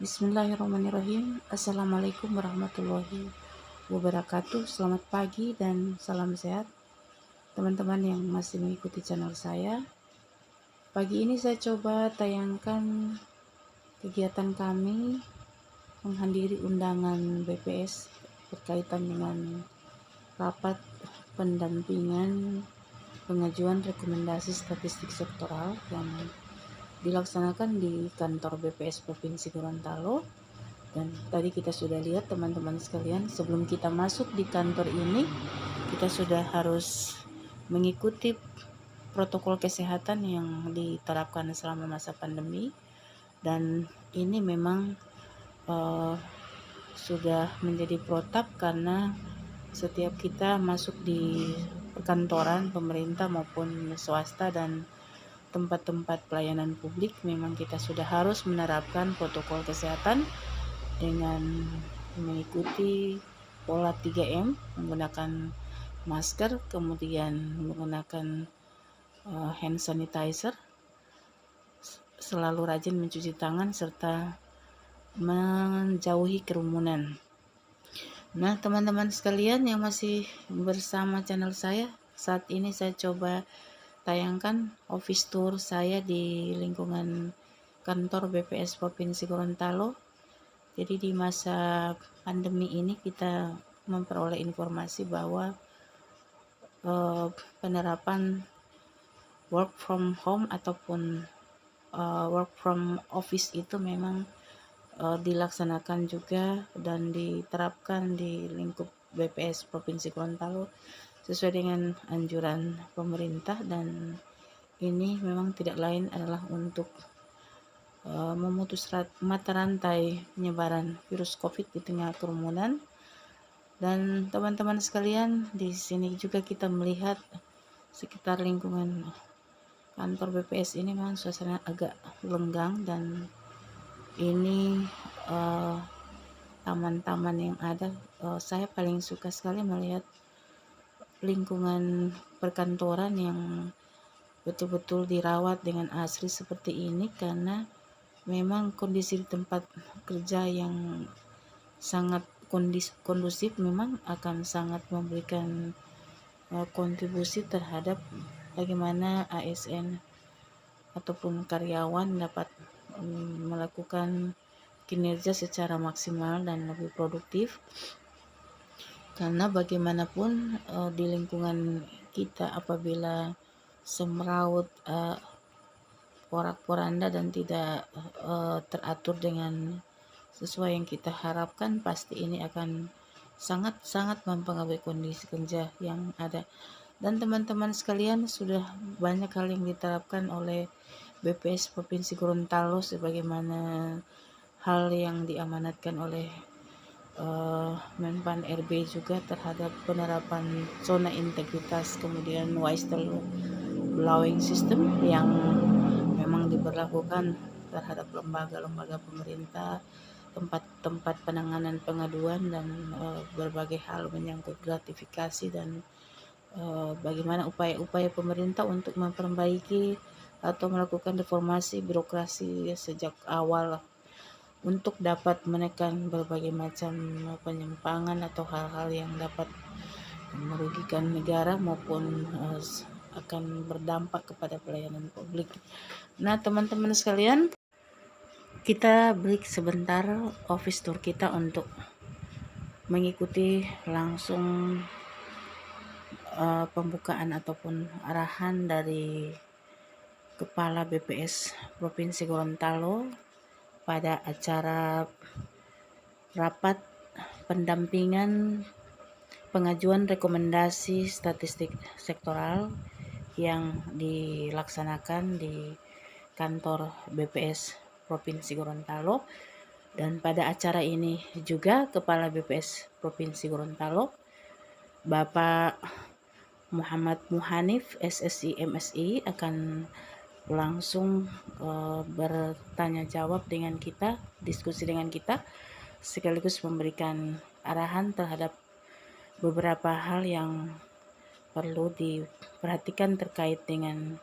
Bismillahirrahmanirrahim. Assalamualaikum warahmatullahi wabarakatuh. Selamat pagi dan salam sehat teman-teman yang masih mengikuti channel saya. Pagi ini saya coba tayangkan kegiatan kami menghadiri undangan BPS berkaitan dengan rapat pendampingan pengajuan rekomendasi statistik sektoral yang dilaksanakan di kantor BPS Provinsi Gorontalo. Dan tadi kita sudah lihat teman-teman sekalian, sebelum kita masuk di kantor ini, kita sudah harus mengikuti protokol kesehatan yang diterapkan selama masa pandemi. Dan ini memang sudah menjadi protap karena setiap kita masuk di perkantoran pemerintah maupun swasta dan tempat-tempat pelayanan publik, memang kita sudah harus menerapkan protokol kesehatan dengan mengikuti pola 3M, menggunakan masker, kemudian menggunakan hand sanitizer, selalu rajin mencuci tangan, serta menjauhi kerumunan. Nah, teman-teman sekalian yang masih bersama channel saya, saat ini saya coba tayangkan office tour saya di lingkungan kantor BPS Provinsi Gorontalo. Jadi di masa pandemi ini kita memperoleh informasi bahwa penerapan work from home ataupun work from office itu memang dilaksanakan juga dan diterapkan di lingkup BPS Provinsi Gorontalo sesuai dengan anjuran pemerintah, dan ini memang tidak lain adalah untuk memutus mata rantai penyebaran virus COVID di tengah kerumunan. Dan teman-teman sekalian, di sini juga kita melihat sekitar lingkungan kantor BPS ini memang suasana agak lenggang, dan ini taman-taman yang ada, saya paling suka sekali melihat lingkungan perkantoran yang betul-betul dirawat dengan asri seperti ini, karena memang kondisi di tempat kerja yang sangat kondusif memang akan sangat memberikan kontribusi terhadap bagaimana ASN ataupun karyawan dapat melakukan kinerja secara maksimal dan lebih produktif. Karena bagaimanapun di lingkungan kita apabila semeraut, porak-poranda dan tidak teratur dengan sesuai yang kita harapkan, pasti ini akan sangat-sangat mempengaruhi kondisi kerja yang ada. Dan teman-teman sekalian, sudah banyak hal yang diterapkan oleh BPS Provinsi Gorontalo sebagaimana hal yang diamanatkan oleh Menpan RB juga terhadap penerapan zona integritas, kemudian whistle blowing system yang memang diberlakukan terhadap lembaga-lembaga pemerintah, tempat-tempat penanganan pengaduan, dan berbagai hal menyangkut gratifikasi dan bagaimana upaya-upaya pemerintah untuk memperbaiki atau melakukan reformasi birokrasi sejak awal untuk dapat menekan berbagai macam penyimpangan atau hal-hal yang dapat merugikan negara maupun akan berdampak kepada pelayanan publik. Nah, teman-teman sekalian, kita break sebentar office tour kita untuk mengikuti langsung pembukaan ataupun arahan dari Kepala BPS Provinsi Gorontalo pada acara rapat pendampingan pengajuan rekomendasi statistik sektoral yang dilaksanakan di kantor BPS Provinsi Gorontalo. Dan pada acara ini juga Kepala BPS Provinsi Gorontalo, Bapak Muhammad Muhanif SSI MSI, akan langsung bertanya jawab dengan kita, diskusi dengan kita, sekaligus memberikan arahan terhadap beberapa hal yang perlu diperhatikan terkait dengan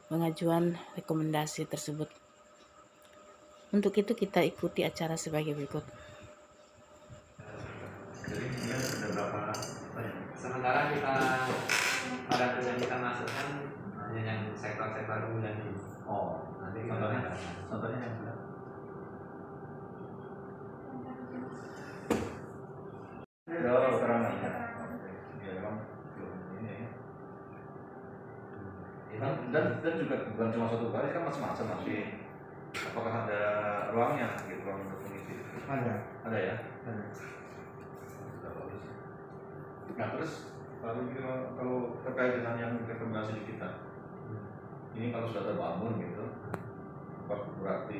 pengajuan rekomendasi tersebut. Untuk itu kita ikuti acara sebagai berikut. Jadi ini sudah berapa? Sementara kita pada tujuan kita masukkan hanya yang sektor-sektor kemudian ini. Oh, nanti contohnya yang berapa? Oh, keterangan ya. Ya memang ini ya. Dan juga bukan cuma satu kali, kan macam-macam nanti. Apakah ada ruangnya gitu, ruang untuk mengisi? Ada ya. Ada. Sudah bagus. Nah terus kalau terkait dengan yang rekomendasi di kita, ini kalau sudah terbangun gitu, berarti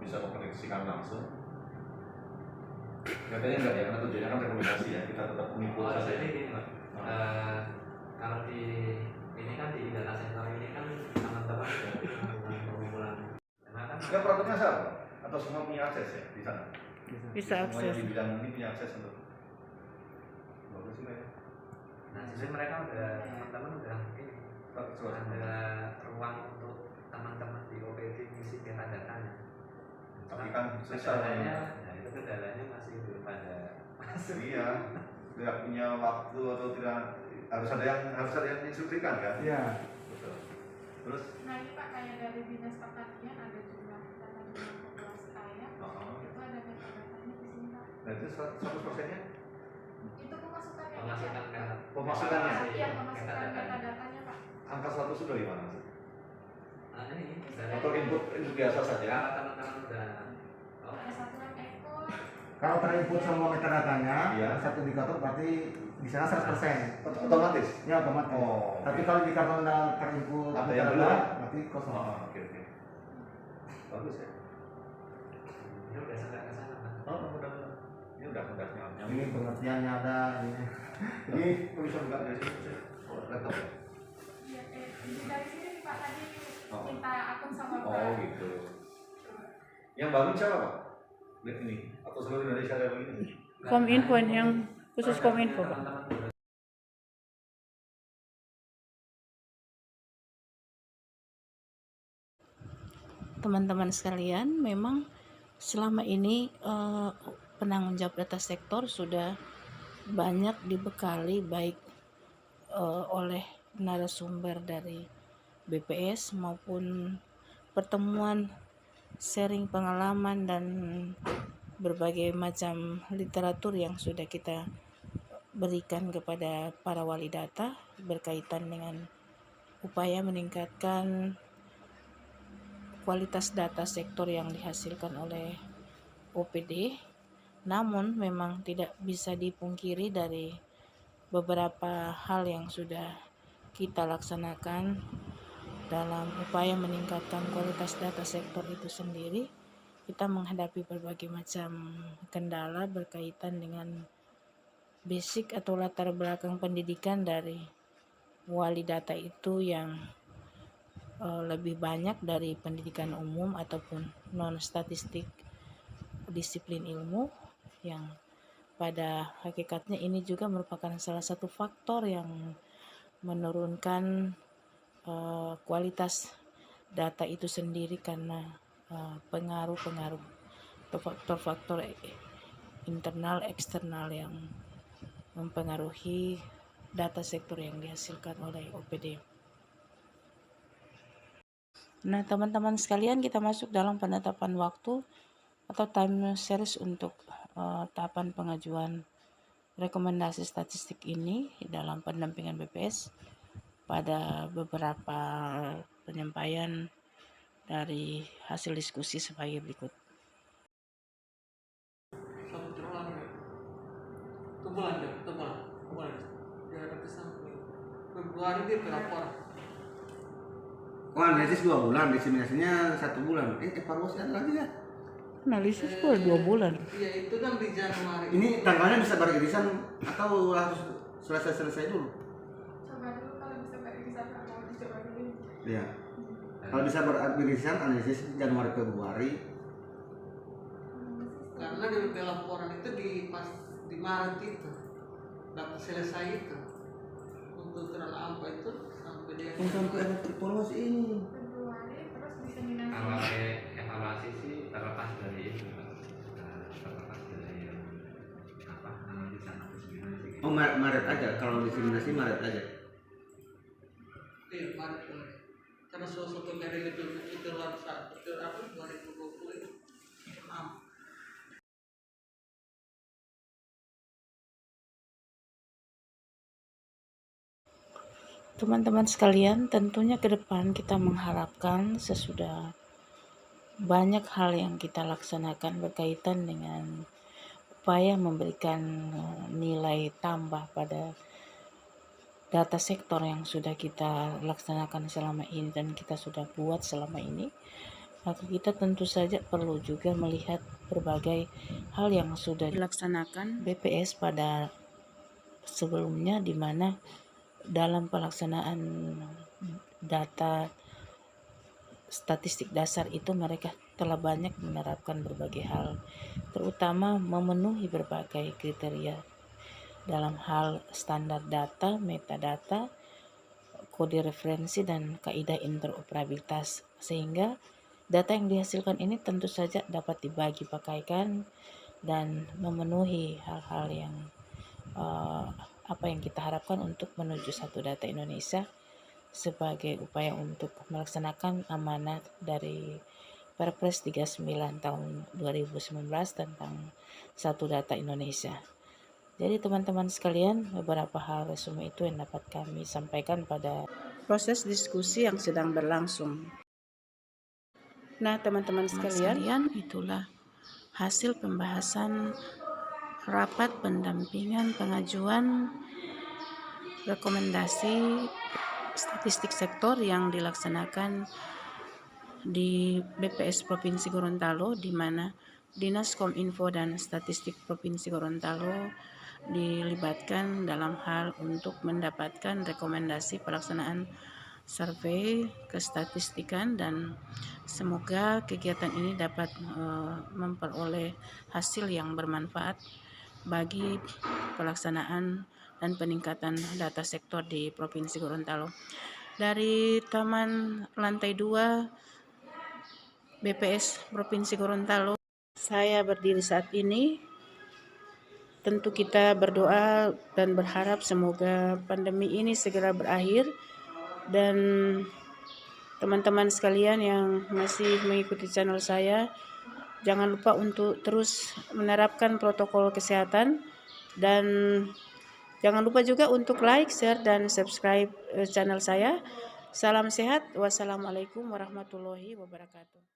bisa mengkoneksikan langsung. Katanya enggak ya, karena tujuannya kan rekomendasi ya, kita tetap mengikut saja. Jadi gini Pak, kalau di ini kan di data center ini kan teman-teman sudah pengumpulan. Karena kan peraturannya sama atau semua punya akses ya di sana? Bisa Semua yang akses. di bidang ini punya akses untuk. Bagus sih mereka. Nah, jadi mereka udah teman-teman udah ini ada ruang untuk teman-teman di OPD ngisi metadatanya. Tapi kan kendalanya, nah itu kendalanya masih belum ada. Iya, tidak punya waktu atau tidak harus ada yang instruksikan kan? Iya. Betul. Terus? Nah ini Pak kayak dari dinas pertanian ada jumlah populasi ayam, itu ada metadatanya di sini Pak. Nah itu 100%-nya? Itu pemasukannya. Pemasukannya? Iya, pemasukan metadatanya Pak. Angka 100 itu dari mana? Nah ini Atau input biasa saja? Kalau teman-teman udah ada satuan ekor. Kalau terinput semua metadatanya, iya. Satu indikator berarti di sana 100%. Otomatis? Ya otomatis. Oh, tapi okay. kalau di kartu terinput ada yang metadata, belum? berarti kosong. Oh, oke. Bagus ya. Ini udah sampai ke sana Pak. Oh, udah. Ini udah nyampe. Ini pengertiannya ada ini. Ini bisa buka dari sini. Oh, laptop ya? Iya, dari sini nih Pak tadi minta akun sama Pak. Oh gitu. Yang bangun siapa Pak? Lihat ini atau seluruh Indonesia kayak begini? Kominfo yang khusus Kominfo, Pak. Teman-teman sekalian, memang selama ini penanggung jawab data sektor sudah banyak dibekali baik oleh narasumber dari BPS maupun pertemuan sharing pengalaman dan berbagai macam literatur yang sudah kita berikan kepada para wali data berkaitan dengan upaya meningkatkan kualitas data sektor yang dihasilkan oleh OPD. Namun memang tidak bisa dipungkiri dari beberapa hal yang sudah kita laksanakan dalam upaya meningkatkan kualitas data sektor itu sendiri. Kita menghadapi berbagai macam kendala berkaitan dengan basic atau latar belakang pendidikan dari wali data itu yang lebih banyak dari pendidikan umum ataupun non-statistik disiplin ilmu, yang pada hakikatnya ini juga merupakan salah satu faktor yang menurunkan kualitas data itu sendiri karena pengaruh-pengaruh atau faktor-faktor internal eksternal yang mempengaruhi data sektor yang dihasilkan oleh OPD. Nah, teman-teman sekalian, kita masuk dalam penetapan waktu atau time series untuk tahapan pengajuan rekomendasi statistik ini dalam pendampingan BPS pada beberapa penyampaian dari hasil diskusi sebagai berikut. Februari dia pelapor. Oh, analisis 2 bulan, diseminasinya 1 bulan. Evaluasi ada lagi ya? Analisis pun 2 bulan. Iya, itu kan di Januari. Ini tanggalnya bisa beririsan atau harus selesai dulu? Coba dulu kalau bisa beririsan, mau dicoba dulu. Iya. Kalau bisa beririsan analisis Januari Februari. Karena di pelaporan itu di Maret itu dapat selesai itu untuk terlalu apa itu sampai dia Sampai ada evaluasi ini. Februari terus diseminasi. Evaluasi sisi terlepas dari itu, terlepas dari diseminasi. Oh, Maret aja, kalau diseminasi Maret aja. Iya, Maret boleh. Karena suatu periode itu luar saat itu apa 2020 itu. Teman-teman sekalian, tentunya ke depan kita mengharapkan sesudah banyak hal yang kita laksanakan berkaitan dengan upaya memberikan nilai tambah pada data sektor yang sudah kita laksanakan selama ini dan kita sudah buat selama ini, maka kita tentu saja perlu juga melihat berbagai hal yang sudah dilaksanakan BPS pada sebelumnya, di mana dalam pelaksanaan data statistik dasar itu mereka telah banyak menerapkan berbagai hal, terutama memenuhi berbagai kriteria dalam hal standar data, metadata, kode referensi, dan kaidah interoperabilitas, sehingga data yang dihasilkan ini tentu saja dapat dibagi pakaikan dan memenuhi hal-hal yang apa yang kita harapkan untuk menuju satu data Indonesia sebagai upaya untuk melaksanakan amanat dari Perpres 39 tahun 2019 tentang satu data Indonesia. Jadi teman-teman sekalian, beberapa hal resume itu yang dapat kami sampaikan pada proses diskusi yang sedang berlangsung. Nah, teman-teman sekalian, itulah hasil pembahasan rapat pendampingan pengajuan rekomendasi statistik sektor yang dilaksanakan di BPS Provinsi Gorontalo, di mana Dinas Kominfo dan Statistik Provinsi Gorontalo dilibatkan dalam hal untuk mendapatkan rekomendasi pelaksanaan survei kestatistikan, dan semoga kegiatan ini dapat memperoleh hasil yang bermanfaat bagi pelaksanaan dan peningkatan data sektor di Provinsi Gorontalo. Dari Taman Lantai 2 BPS Provinsi Gorontalo, saya berdiri saat ini. Tentu kita berdoa dan berharap semoga pandemi ini segera berakhir, dan teman-teman sekalian yang masih mengikuti channel saya, jangan lupa untuk terus menerapkan protokol kesehatan, dan jangan lupa juga untuk like, share, dan subscribe channel saya. Salam sehat. Wassalamualaikum warahmatullahi wabarakatuh.